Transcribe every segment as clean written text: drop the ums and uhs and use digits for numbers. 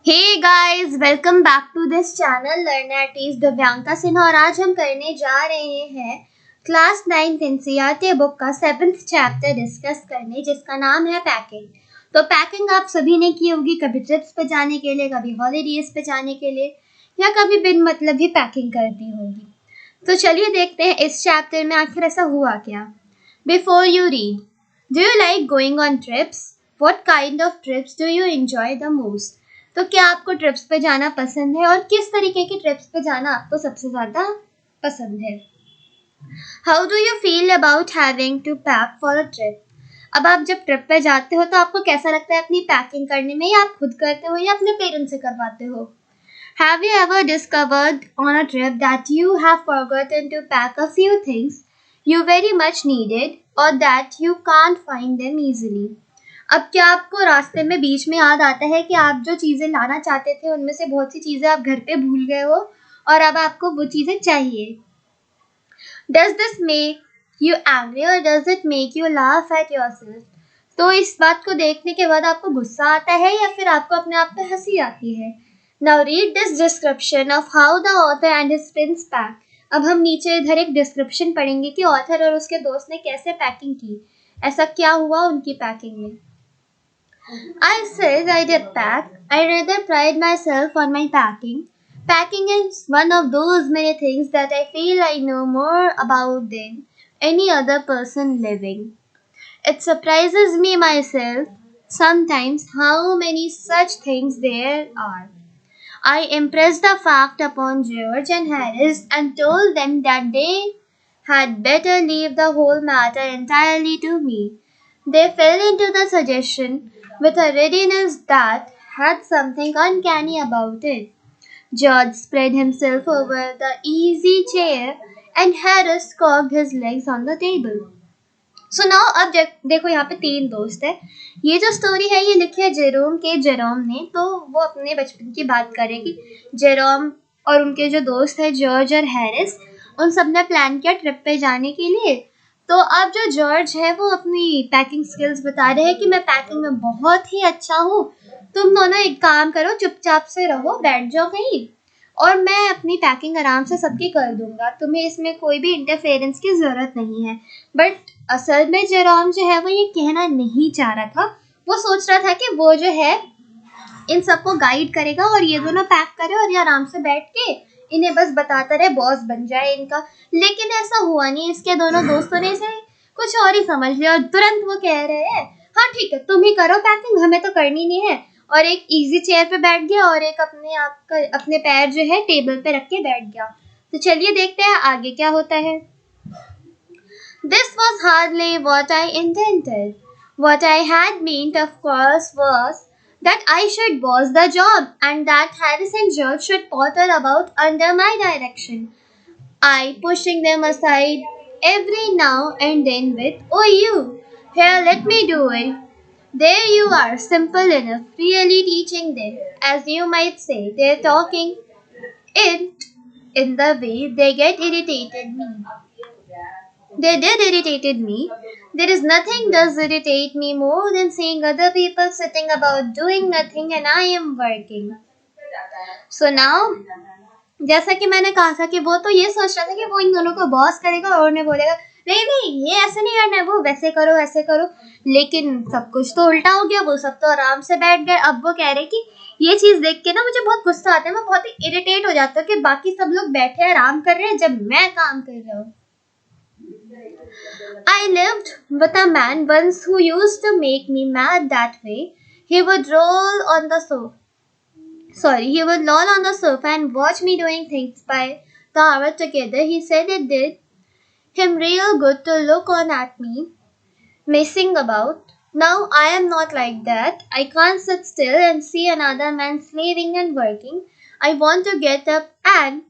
Hey guys, welcome back to this channel learn at ease Divyanka Sinha. और आज हम करने जा रहे हैं क्लास 9th एनसीईआरटी बुक का 7th चैप्टर डिस्कस करने, जिसका नाम है पैकिंग। तो पैकिंग आप सभी ने की होगी, कभी ट्रिप्स पे जाने के लिए, कभी हॉलीडेज पे जाने के लिए, या कभी बिन मतलब ही पैकिंग कर दी होगी। तो चलिए देखते हैं इस चैप्टर में आखिर ऐसा हुआ क्या। Before you read, do you like going on trips? What kind of trips do you enjoy the most? तो क्या आपको ट्रिप्स पे जाना पसंद है और किस तरीके की ट्रिप्स पे जाना आपको सबसे ज़्यादा पसंद है? How do you feel about having to pack for a trip? अब आप जब ट्रिप पे जाते हो तो आपको कैसा लगता है अपनी पैकिंग करने में, या आप खुद करते हो या अपने पेरेंट्स से करवाते हो? Have you ever discovered on a trip that you have forgotten to pack a few things you very much needed or that you can't find them easily? अब क्या आपको रास्ते में बीच में याद आता है कि आप जो चीज़ें लाना चाहते थे उनमें से बहुत सी चीज़ें आप घर पे भूल गए हो और अब आपको वो चीज़ें चाहिए? Does this make you angry or does it make you laugh at yourself? तो इस बात को देखने के बाद आपको गुस्सा आता है या फिर आपको अपने आप पे हंसी आती है? Now read this description of how the author and his friends pack. अब हम नीचे इधर एक डिस्क्रिप्शन पढ़ेंगे कि ऑथर और उसके दोस्त ने कैसे पैकिंग की, ऐसा क्या हुआ उनकी पैकिंग में। I said I did pack. I rather pride myself on my packing. Packing is one of those many things that I feel I know more about than any other person living. It surprises me myself sometimes how many such things there are. I impressed the fact upon George and Harris and told them that they had better leave the whole matter entirely to me. They fell into the suggestion with a readiness that had something uncanny about it. George spread himself over the easy chair and Harris cocked his legs on the table. So now अब देखो, यहाँ पे 3 दोस्त है। ये जो story है ये लिखी है जेरोम ने। तो वो अपने बचपन की बात करेगी। जेरोम और उनके जो दोस्त है जॉर्ज और हैरिस, उन सब ने प्लान किया ट्रिप पे जाने के लिए। तो अब जो जॉर्ज है वो अपनी पैकिंग स्किल्स बता रहे हैं कि मैं पैकिंग में बहुत ही अच्छा हूँ, तुम दोनों एक काम करो, चुपचाप से रहो, बैठ जाओ कहीं, और मैं अपनी पैकिंग आराम से सबकी कर दूंगा, तुम्हें इसमें कोई भी इंटरफेरेंस की ज़रूरत नहीं है। बट असल में जेरोम जो है वो ये कहना नहीं चाह रहा था। वो सोच रहा था कि वो जो है इन सबको गाइड करेगा और ये दोनों पैक करे और ये आराम से बैठ के इन्हें बस बताता रहे, बॉस बन जाए इनका। लेकिन ऐसा हुआ नहीं। इसके दोनों दोस्तों ने इसे कुछ और ही समझ लिया और तुरंत वो कह रहे हैं, हाँ ठीक है, तुम ही करो पैकिंग, हमें तो करनी नहीं है। और एक इजी चेयर पे बैठ गया और एक अपने पैर जो है टेबल पे रख के बैठ गया। तो चलिए देखते हैं आगे क्या होता है। This was hardly what I intended. What I had meant, of course, was that I should boss the job and that Harris and George should potter about under my direction. I pushing them aside every now and then with, oh you, here let me do it. There you are, simple enough, really teaching them, as you might say, they're talking it in the way they get irritated me. They did irritated me. There is nothing does irritate me more than seeing other people sitting about doing nothing and I am working. So now, जैसा कि मैंने कहा था कि वो तो ये सोच रहा था कि वो इन दोनों को बॉस करेगा और उन्हें बोलेगा नहीं नहीं ये ऐसे नहीं करना है, वो वैसे करो ऐसे करो। लेकिन सब कुछ तो उल्टा हो गया, वो सब तो आराम से बैठ गए। अब वो कह रहे कि ये चीज़ देख के ना मुझे बहुत गुस्सा आता है, मैं बहुत ही इरिटेट हो जाता हूँ कि बाकी सब लोग बैठे आराम कर रहे हैं जब मैं काम कर रहा हूँ। I lived with a man once who used to make me mad that way. He would loll on the sofa and watch me doing things by the hour together. He said it did him real good to look on at me, messing about. Now I am not like that. I can't sit still and see another man slaving and working. I want to get up and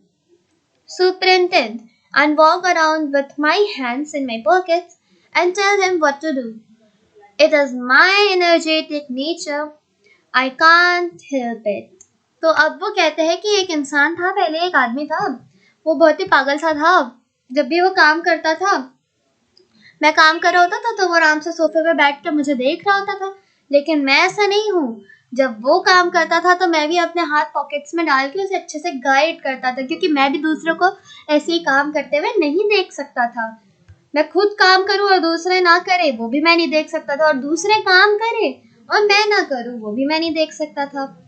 superintend and walk around with my hands in my pockets and tell him what to do. It is my energetic nature. I can't help it. तो अब वो कहते हैं कि एक इंसान था, पहले एक आदमी था, वो बहुत ही पागल सा था। जब भी वो काम करता था, मैं काम कर रहा होता था तो वो आराम से सोफे पे बैठ कर मुझे देख रहा होता था। लेकिन मैं ऐसा नहीं हूँ, जब वो काम करता था तो मैं भी अपने हाथ पॉकेट्स में डाल के उसे अच्छे से गाइड करता था, क्योंकि मैं भी दूसरों को ऐसे ही काम करते हुए नहीं देख सकता था। मैं खुद काम करूं और दूसरे ना करे वो भी मैं नहीं देख सकता था, और दूसरे काम करे और मैं ना करूं वो भी मैं नहीं देख सकता था।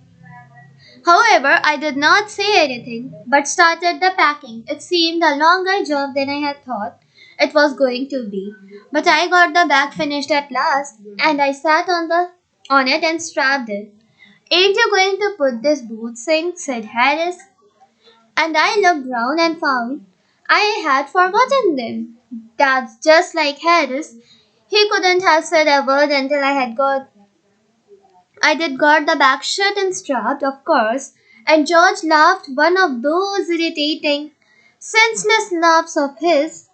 However, I did not say anything, but started the packing. It seemed a longer job than I had thought it was going to be. But I got the bag finished at last, and I sat on it and strapped it. Ain't you going to put these boots in? Said Harris. And I looked round and found I had forgotten them. That's just like Harris. He couldn't have said a word until I did got the bag shut and strapped, of course, and George laughed one of those irritating, senseless laughs of his.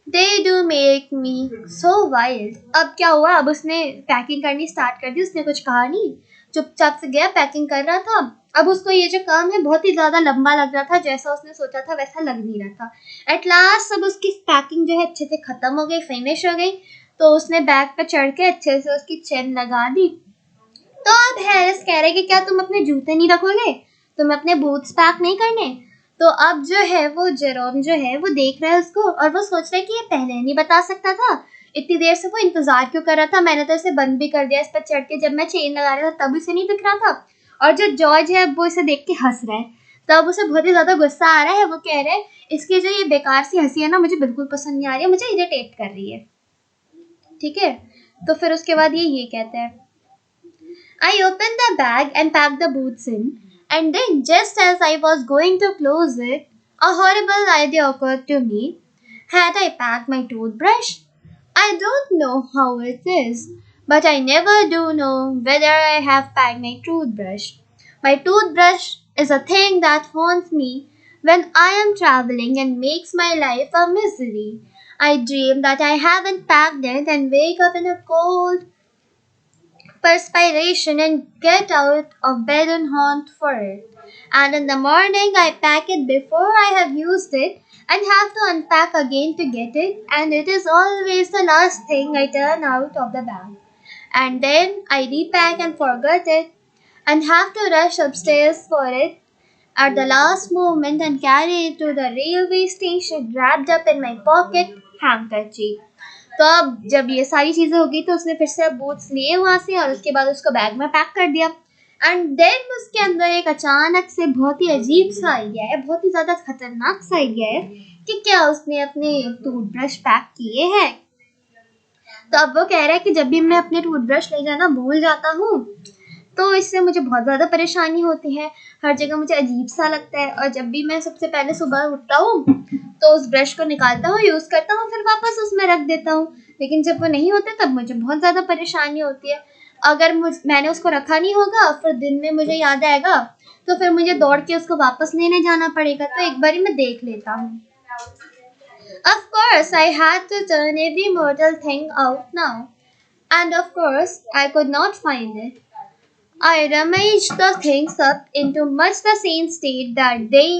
They do make me so wild. अब क्या हुआ? अब उसने packing करनी start कर दी, उसने कुछ कहा नहीं, चुपचाप से गया, पैकिंग कर रहा था। अब उसको ये जो काम है बहुत ही ज्यादा लंबा लग रहा था, जैसा उसने सोचा था वैसा लग नहीं रहा था। एट लास्ट सब उसकी पैकिंग जो है अच्छे से खत्म हो गई, फिनिश हो गई, तो उसने बैग पे चढ़ के अच्छे से उसकी चेन लगा दी। तो अब हैरिस कह रहे कि क्या तुम अपने जूते नहीं रखोगे, तुम अपने बूट्स पैक नहीं करने? तो अब जो है वो जेरोम जो है वो देख रहा है उसको, और वो सोच रहा है कि ये पहले नहीं बता सकता था, इतनी देर से वो इंतजार क्यों कर रहा था, मैंने तो इसे बंद भी कर दिया इस पर चढ़ के, जब मैं चेन लगा रहा था तब इसे नहीं दिख रहा था। और जो जॉर्ज है वो इसे देख के हंस रहा है, तो अब उसे बहुत ही ज्यादा गुस्सा आ रहा है। वो कह रहे हैं इसकी जो ये बेकार सी हंसी है ना, मुझे बिल्कुल पसंद नहीं आ रही है, मुझे इरिटेट कर रही है। ठीक है, तो फिर उसके बाद ये कहता है, I opened the bag and packed the boots in, and then, just as I was going to close it, a horrible idea occurred to me. Had I packed my toothbrush? I don't know how it is, but I never do know whether I have packed my toothbrush. My toothbrush is a thing that haunts me when I am traveling and makes my life a misery. I dream that I haven't packed it and wake up in a cold, perspiration and get out of bed and hunt for it. And in the morning, I pack it before I have used it and have to unpack again to get it, and it is always the last thing I turn out of the bag. And then I repack and forget it and have to rush upstairs for it at the last moment and carry it to the railway station wrapped up in my pocket handkerchief. तो अब जब ये सारी चीजें हो गई तो उसने फिर से बूट्स लिए वहां से, और उसके बाद उसको बैग में पैक कर दिया। एंड देन उसके अंदर एक अचानक से बहुत ही अजीब सा आइडिया है, बहुत ही ज्यादा खतरनाक सा आइडिया है कि क्या उसने अपने टूथब्रश पैक किए हैं। तो अब वो कह रहा है कि जब भी मैं अपने टूथब्रश ले जाना भूल जाता हूँ तो इससे मुझे बहुत ज़्यादा परेशानी होती है, हर जगह मुझे अजीब सा लगता है, और जब भी मैं सबसे पहले सुबह उठता हूँ तो उस ब्रश को निकालता हूँ, यूज़ करता हूँ, फिर वापस उसमें रख देता हूँ, लेकिन जब वो नहीं होते तब मुझे बहुत ज़्यादा परेशानी होती है। अगर मैंने उसको रखा नहीं होगा फिर दिन में मुझे याद आएगा तो फिर मुझे दौड़ के उसको वापस लेने जाना पड़ेगा, तो एक बारी मैं देख लेता हूँ। Of course, I had to turn every mortal thing out now, and of course, I could not find it. I rummaged the things up into much the same state that they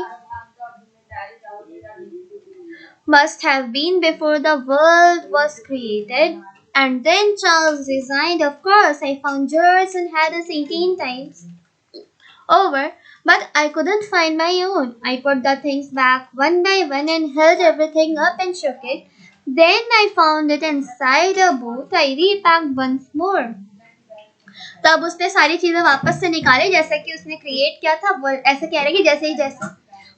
must have been before the world was created. And then Charles resigned. Of course, I found George and had us 18 times over, but I couldn't find my own. I put the things back one by one and held everything up and shook it. Then I found it inside a boot. I repacked once more. तब उसने सारी चीजें वापस से निकाली जैसा कि उसने क्रिएट किया था। ऐसे कह रहे कि जैसे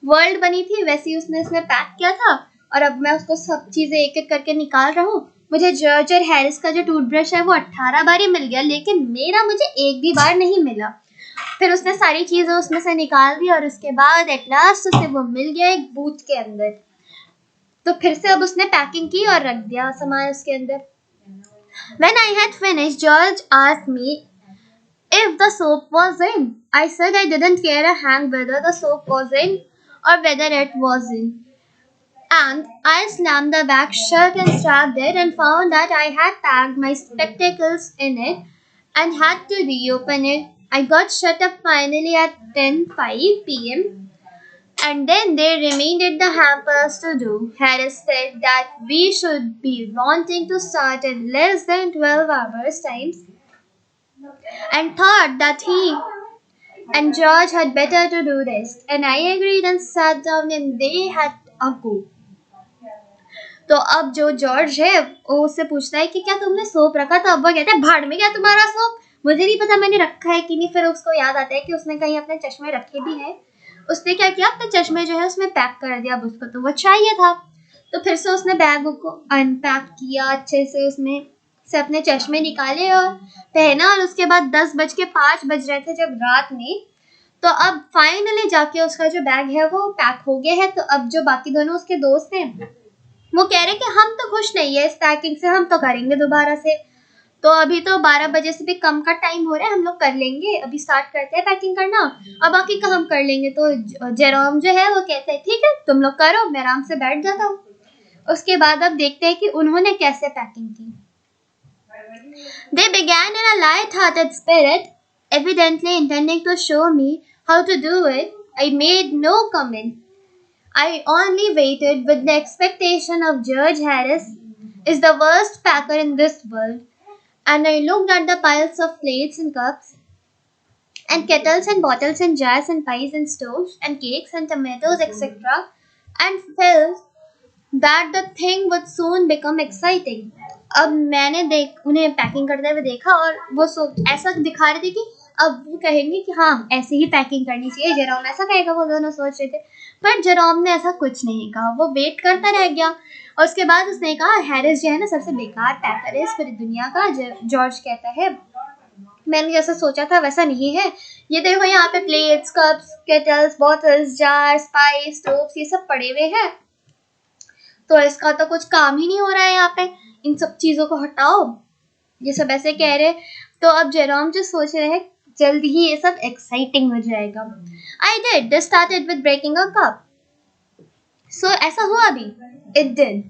वर्ल्ड बनी थी वैसे ही उसने इसमें पैक किया था, और अब मैं उसको सब चीजें एक एक करके निकाल रहा हूँ। मुझे जॉर्ज और हैरिस का जो टूथब्रश है वो 18 बार ही मिल गया, लेकिन मेरा मुझे एक भी बार नहीं मिला। फिर उसने सारी चीजें उसमें से निकाल दी और उसके बाद एट लास्ट उसे वो मिल गया एक बूथ के अंदर। तो फिर से अब उसने पैकिंग की और रख दिया सामान उसके अंदर। When I had finished, George asked me if the soap was in. I said I didn't care a hang whether the soap was in or whether it wasn't. And I slammed the bag shut and strapped it and found that I had packed my spectacles in it and had to reopen it. I got shut up finally at 10:05 p.m. and then there remained the hampers to do. Harris said that we should be wanting to start in less than 12 hours times. and thought that he and George had better to do this. And I agreed and sat down and they had a go. तो अब जो George है वो उससे पूछता है कि क्या तुमने सोप रखा था। अब वो कहता है भाड़ में क्या तुम्हारा सोप, मुझे नहीं पता मैंने रखा है कि नहीं। फिर उसको याद आता है कि उसने कहीं अपने चश्मे रखे भी हैं। उसने क्या किया, अपने चश्मे जो है उसमें पैक कर दिया। अब उसको तो वो चाहिए था, तो फिर से उसने बैग को अनपैक किया अच्छे से, उसमें से अपने चश्मे निकाले और पहना। और उसके बाद 10:05 बज रहे थे जब रात में, तो अब फाइनली जाके उसका जो बैग है वो पैक हो गया है। तो अब जो बाकी दोनों उसके दोस्त हैं वो कह रहे कि हम तो खुश नहीं है इस पैकिंग से, हम तो करेंगे दोबारा से। तो अभी तो 12 बजे से भी कम का टाइम हो रहा है, हम लोग कर लेंगे, अभी स्टार्ट करते हैं पैकिंग करना, अब बाकी का हम कर लेंगे। तो जेरोम जो है वो कहते हैं ठीक है तुम लोग करो, मैं आराम से बैठ जाता हूँ। उसके बाद अब देखते हैं कि उन्होंने कैसे पैकिंग की। They began in a light-hearted spirit, evidently intending to show me how to do it. I made no comment. I only waited with the expectation of George Harris is the worst packer in this world, and I looked at the piles of plates and cups and kettles and bottles and jars and pies and stoves and cakes and tomatoes etc. and felt that the thing would soon become exciting. अब मैंने उन्हें packing करते हुए देखा और वो ऐसा दिखा रहे थे कि अब वो कहेंगे कि हाँ ऐसे ही पैकिंग करनी चाहिए, जेरोम ऐसा कहेगा, वो दोनों सोच रहे थे। पर जेरोम ने ऐसा कुछ नहीं कहा, वो वेट करता रह गया। और उसके बाद उसने कहा हैरिस जो है ना सबसे बेकार पैकर है इस पूरी दुनिया का। जॉर्ज कहता है मैंने जैसा सोचा था वैसा नहीं है, ये देखो यहाँ पे plates, cups, kettles, bottles, jars, price, stoves ये सब पड़े हुए हैं, तो इसका तो कुछ काम ही नहीं हो रहा है यहाँ पे, इन सब चीज़ों को हटाओ, ये सब ऐसे कह रहे। तो अब जेरोम जो सोच रहे हैं जल्दी ही ये सब एक्साइटिंग हो जाएगा। I did. This started with breaking a cup. So ऐसा हुआ भी, it did.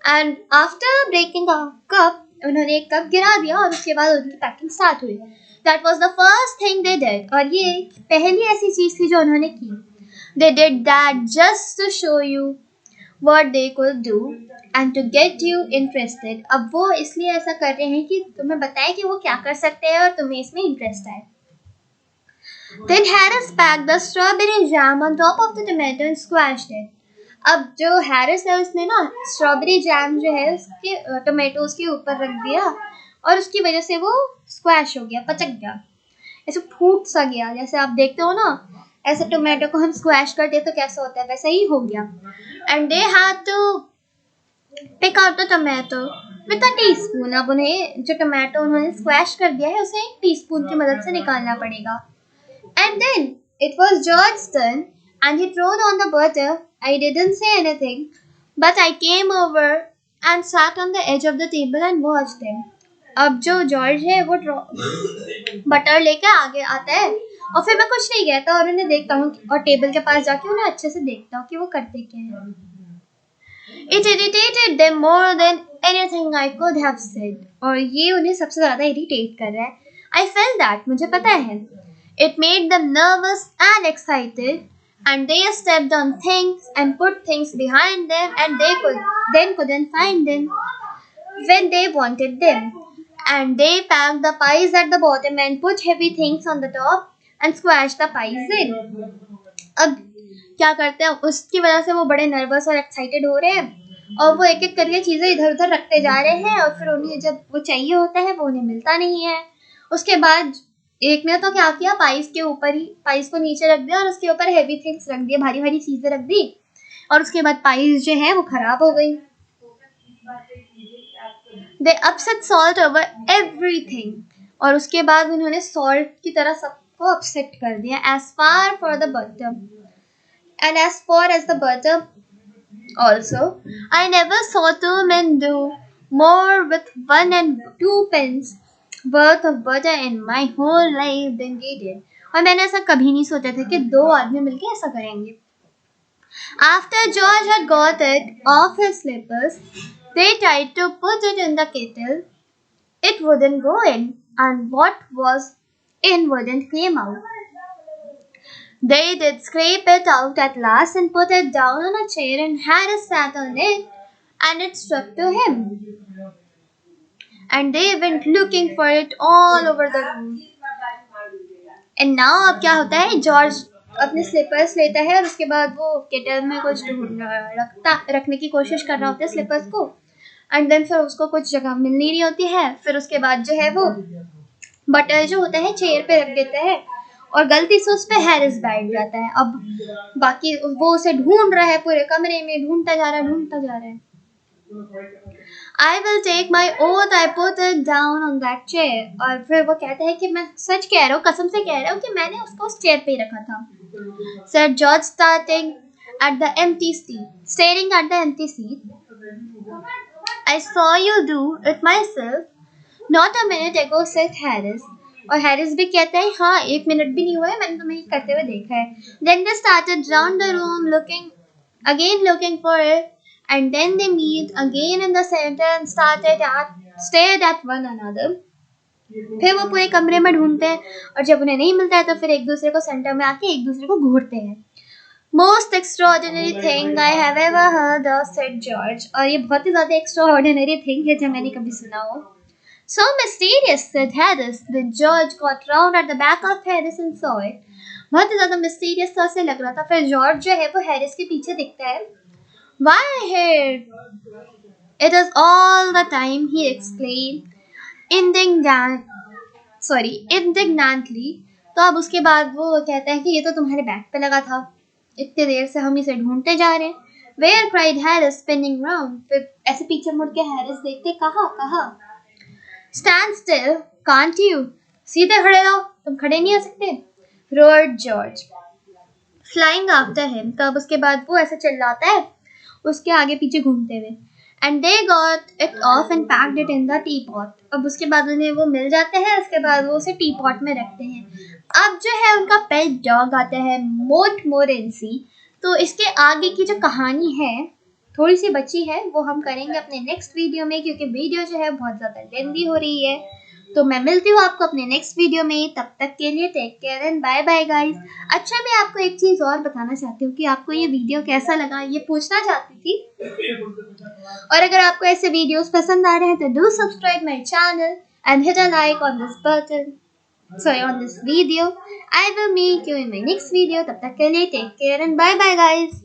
And after breaking a cup, उन्होंने एक कप गिरा दिया और उसके बाद उनकी पैकिंग स्टार्ट हुई। That was the first thing they did. और ये पहली ऐसी चीज़ थी जो उन्होंने की। They did that just to show you what they could do and to get you interested. अब वो इसलिए ऐसा कर रहे हैं कि तुम्हें बताएं कि वो क्या कर सकते हैं और तुम्हें इसमें इंटरेस्ट आए। Then Harris packed the strawberry jam on top of the tomato and squashed it. अब जो हैरिस है उसने ना स्ट्रॉबेरी जैम जो है उसके टोमेटोज के ऊपर रख दिया और उसकी वजह से वो स्क्वैश हो गया, पचक गया, ऐसे फूट सा गया। जैसे आप देखते हो ना ऐसे टोमेटो को हम स्क्वैश करते हैं तो कैसा होता है, वैसा ही हो गया। And they had to pick out the tomato with a teaspoon. अब उन्हें जो टोमेटो उन्होंने स्क्वैश कर दिया है उसे एक टीस्पून की मदद से निकालना पड़ेगा। And then it was George's turn and he threw on the butter. I didn't say anything, but I came over and sat on the edge of the table and watched them. अब जो George है वो butter लेके आगे आता है और फिर मैं कुछ नहीं कहता और उन्हें देखता हूँ और टेबल के पास जाके उन्हें अच्छे से देखता हूँ कि वो करते क्या है। It irritated them more than anything I could have said. और ये उन्हें सबसे ज़्यादा इरिटेट कर रहा है। I felt that, मुझे पता है। It made them nervous and excited, and they stepped on things and put things behind them, and they couldn't find them when they wanted them. And they packed the pies at the bottom and put heavy things on the top and squashed the pies in. अब क्या करते हैं, उसकी वजह से वो बड़े nervous और एक्साइटेड हो रहे हैं और वो एक एक करके चीज़ें इधर उधर रखते जा रहे हैं और फिर उन्हें जब वो चाहिए होता है वो उन्हें मिलता नहीं है। उसके बाद एक ने तो क्या किया, पाइस के ऊपर ही पाइस को नीचे रख दिया और उसके ऊपर हेवी थिंग्स रख दिए, भारी भारी चीजें रख दी और उसके बाद पाइस जो है वो खराब हो गई। They upset salt over everything. और उसके बाद उन्होंने सॉल्ट की तरह सबको अपसेट कर दिया। As far for the butter and as far as the butter also, I never saw two men do more with 1 and 2 pence worth of butter in my whole life than they did. और मैंने ऐसा कभी नहीं सोचा था कि दो आदमी मिलके ऐसा करेंगे। After George had got it off his slippers, they tried to put it in the kettle. It wouldn't go in, and what was in wouldn't came out. They did scrape it out at last and put it down on a chair, and Harris sat on it, and it stuck to him. and they went looking for it all over the room. And now अब क्या होता है, George अपने slippers लेता है और उसके बाद वो केटल में कुछ रखने की कोशिश कर रहा होता है स्लीपर्स को, एंड देन फिर उसको कुछ जगह मिल नहीं रही होती है। फिर उसके बाद जो है वो बटर जो होता है चेयर पे रख देता है और गलती से उस पे हैरिस बैठ जाता है। अब बाकी वो उसे ढूंढ रहा है पूरे कमरे में, ढूंढता जा रहा है। I will take my oath, I put it down on that chair. और फिर वो कहता है कि मैं सच कह रहा हूँ, कसम से कह रहा हूँ कि मैंने उसको उस चेयर पे ही रखा था। Said George staring at the empty seat. I saw you do it myself. Not a minute ago, said Harris. और हैरिस भी कहता है हाँ 1 मिनट भी नहीं हुआ है, मैंने तुम्हें करते हुए देखा है। Then they started round the room looking for it, and then they meet again in the center and stared at one another. फिर वो पूरे कमरे में ढूंढते हैं और जब उन्हें नहीं मिलता है तो फिर एक दूसरे को सेंटर में आके एक दूसरे को घूरते हैं। Most extraordinary thing I have ever heard of, said George. और ये बहुत ही ज़्यादा extraordinary thing है जो मैंने कभी सुना हो। So mysterious, said Harris. Then George got round at the back of Harris and saw it. बहुत ही ज़्यादा mysterious सा से लग रहा था। फिर जॉर्ज जो है वो हैरिस के पीछे दिखता है। Why here? It is all the time, he exclaimed indignantly. तो अब उसके बाद वो कहता है कि ये तो तुम्हारे बैग पे लगा था, इतने देर से हम इसे ढूंढते जा रहे हैं। Where? cried Harris, spinning round. फिर ऐसे पीछे मुड़ के हैरिस देखते, कहा? Stand still, can't you? सीधे खड़े रहो, तुम खड़े नहीं आ सकते? roared George, flying after him. तो अब उसके बाद वो ऐसे चिल्लाता है उसके आगे पीछे घूमते हुए। And they got it off and packed it in the teapot. अब उसके बाद उन्हें वो मिल जाते हैं, उसके बाद वो उसे टीपॉट में रखते हैं। अब जो है उनका पेट डॉग आता है मोंटमोरेंसी। तो इसके आगे की जो कहानी है थोड़ी सी बची है, वो हम करेंगे अपने नेक्स्ट वीडियो में, क्योंकि वीडियो जो है बहुत ज़्यादा लेंदी हो रही है। तो मैं मिलती हूँ आपको अपने नेक्स्ट वीडियो में, तब तक के लिए take care and bye bye guys. अच्छा, मैं आपको एक चीज़ और बताना चाहती हूँ कि आपको ये वीडियो कैसा लगा, ये पूछना चाहती थी। और अगर आपको ऐसे वीडियोस पसंद आ रहे हैं तो do subscribe my channel and hit a like on this video. I will meet you in my next video. तब तक के लिए take care and bye bye guys.